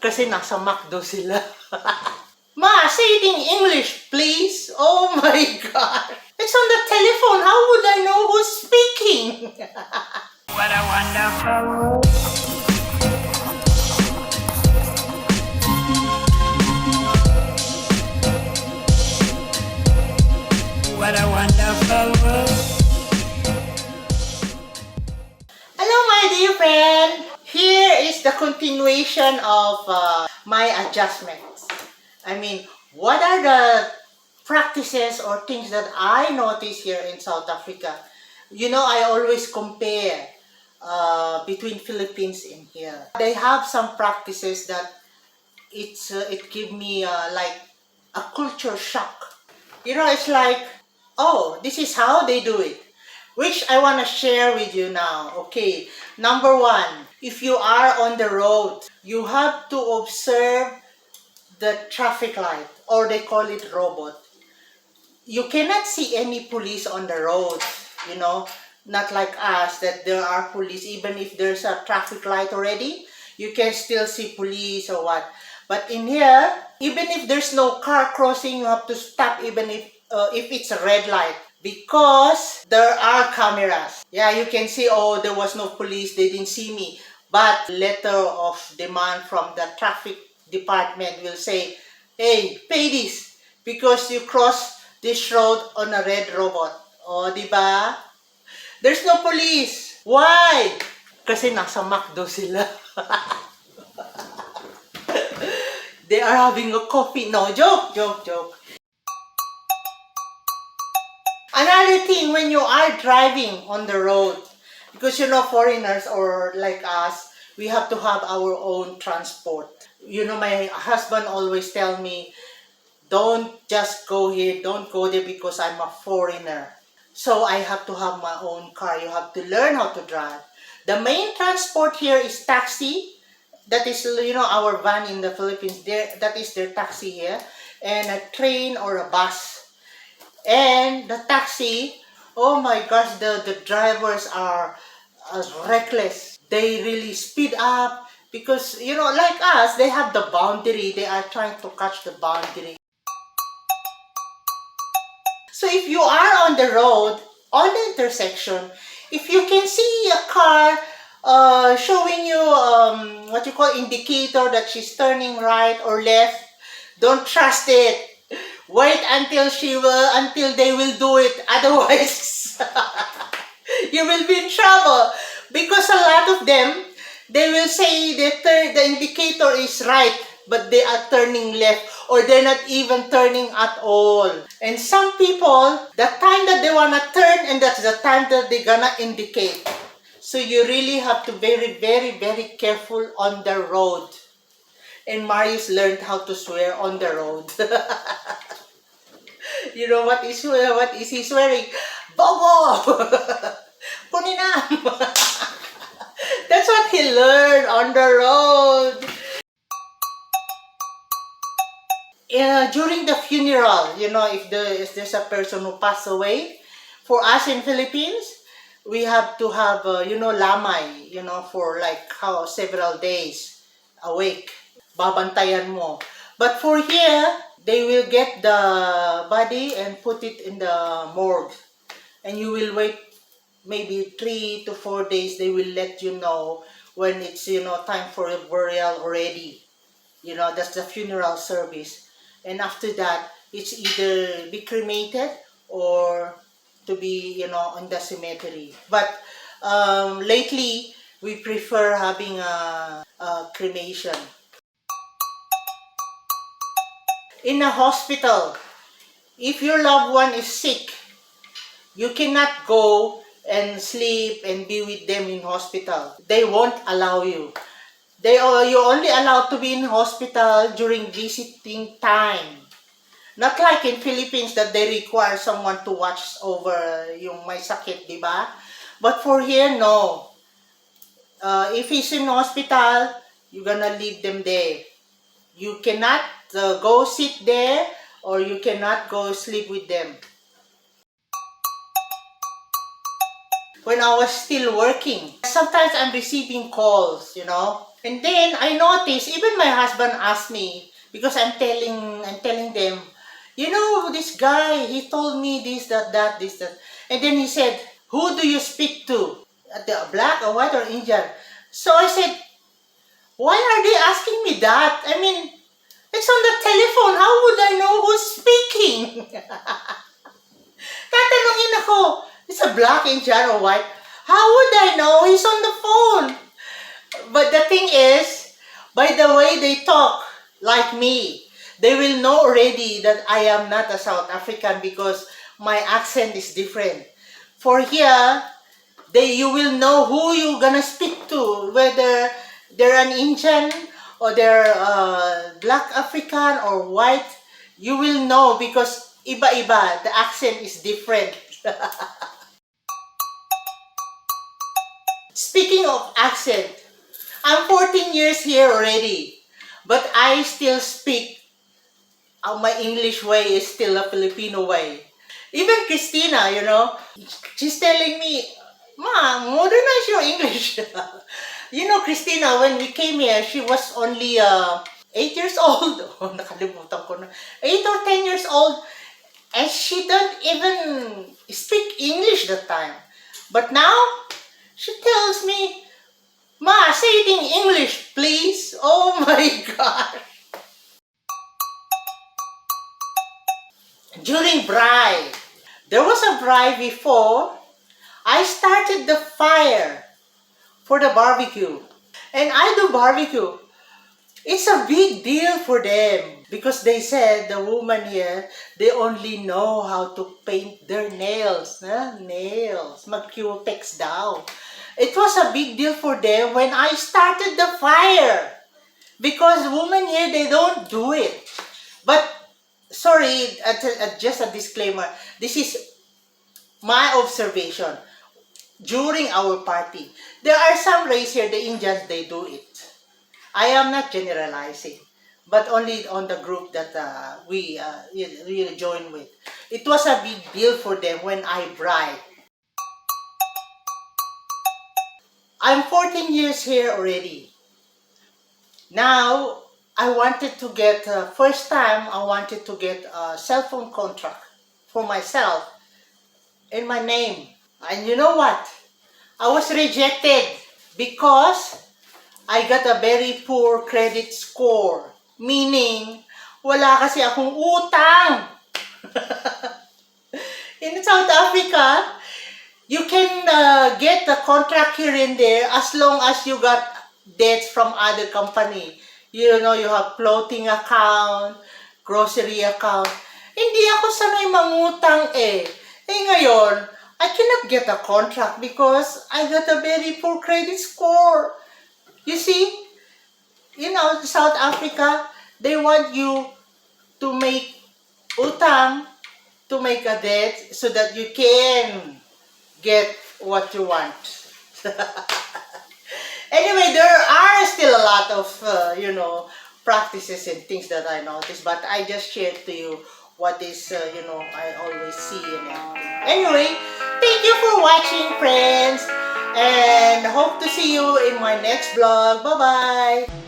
Kasi nasa McDo sila. Ma, say it in English, please. Oh my God. It's on the telephone. How would I know who's speaking? What a wonderful world. What a wonderful world. Hello, my dear friend. Here is the continuation of my adjustments. I mean, what are the practices or things that I notice here in South Africa? You know, I always compare between Philippines and here. They have some practices that it give me like a culture shock. You know, it's like, oh, this is how they do it, which I want to share with you now. Okay, number one, if you are on the road, you have to observe the traffic light, or they call it robot. You cannot see any police on the road, you know, not like us that there are police. Even if there's a traffic light already, you can still see police or what. But in here, even if there's no car crossing, you have to stop even if it's a red light, because there are cameras. Yeah, you can see, oh, there was no police, they didn't see me. But letter of demand from the traffic department will say, hey, pay this because you cross this road on a red robot. O, di ba? There's no police. Why? Kasi nasa McDo sila. They are having a coffee. No, joke. Another thing, when you are driving on the road, because you know, foreigners or like us, we have to have our own transport. You know, my husband always tell me, don't just go here, don't go there because I'm a foreigner. So I have to have my own car. You have to learn how to drive. The main transport here is taxi. That is, you know, our van in the Philippines. That is their taxi here. And a train or a bus. And the taxi, oh my gosh, the drivers are reckless. They really speed up because, you know, like us, they have the boundary. They are trying to catch the boundary. So if you are on the road, on the intersection, if you can see a car showing you what you call indicator that she's turning right or left, don't trust it. Wait until they will do it. Otherwise, you will be in trouble. Because a lot of them, they will say the indicator is right, but they are turning left, or they're not even turning at all. And some people, the time that they wanna turn, and that's the time that they're gonna indicate. So you really have to very, very, very careful on the road. And Marius learned how to swear on the road. You know what is he swearing? Bobo! Puninam! That's what he learned on the road. During the funeral, you know, if there's a person who passed away, for us in Philippines, we have to have, you know, lamay, you know, for like several days awake. Babantayan mo. But for here, they will get the body and put it in the morgue. And you will wait maybe 3 to 4 days. They will let you know when it's, you know, time for a burial already. You know, that's the funeral service. And after that, it's either be cremated or to be, you know, on the cemetery. But lately, we prefer having a cremation. In a hospital, if your loved one is sick, you cannot go and sleep and be with them in hospital. They won't allow you. You're only allowed to be in hospital during visiting time. Not like in Philippines that they require someone to watch over yung may sakit, di ba? But for here, no. If he's in hospital, you're gonna leave them there. You cannot go sit there, or you cannot go sleep with them. When I was still working, sometimes I'm receiving calls, you know, And then I noticed, even my husband asked me, because I'm telling them, you know, this guy, he told me this, that, this, that. And then he said, who do you speak to? The black or white or Indian? So I said, why are they asking me that? I mean, it's on the telephone. How would I know who's speaking? Tatanungin ako, it's a black, Indian, or white. How would I know? He's on the phone. But the thing is, by the way they talk, like me, they will know already that I am not a South African because my accent is different. For here, you will know who you're gonna speak to, whether they're an Indian or they're black African or white. You will know because iba-iba, the accent is different. Speaking of accent, I'm 14 years here already, but I still speak. My English way is still a Filipino way. Even Christina, she's telling me, Ma, modernize your English. Christina, when we came here, she was only 8 years old. Oh, nakalimutan ko na. 8 or 10 years old. And she don't even speak English that time. But now, she tells me, Ma, say it in English, please. Oh my God. During braai, there was a braai before. I started the fire for the barbecue. And I do barbecue. It's a big deal for them because they said the woman here, they only know how to paint their nails. Nails. Mag-cutex daw. It was a big deal for them when I started the fire. Because women here, they don't do it. But, sorry, just a disclaimer. This is my observation during our party. There are some race here, the Indians, they do it. I am not generalizing, but only on the group that we join with. It was a big deal for them when I bride. I'm 14 years here already. Now, I wanted to get, first time I wanted to get a cell phone contract for myself in my name. And you know what? I was rejected because I got a very poor credit score. Meaning, wala kasi akong utang. In South Africa, you can get the contract here and there as long as you got debts from other company. You have floating account, grocery account. Hindi ako sanay mangutang eh. Ngayon, I cannot get a contract because I got a very poor credit score. You see, South Africa, they want you to make utang, to make a debt so that you can get what you want. Anyway, there are still a lot of, practices and things that I noticed, but I just shared to you what is, I always see and everything. Anyway, thank you for watching, friends, and hope to see you in my next vlog. Bye-bye!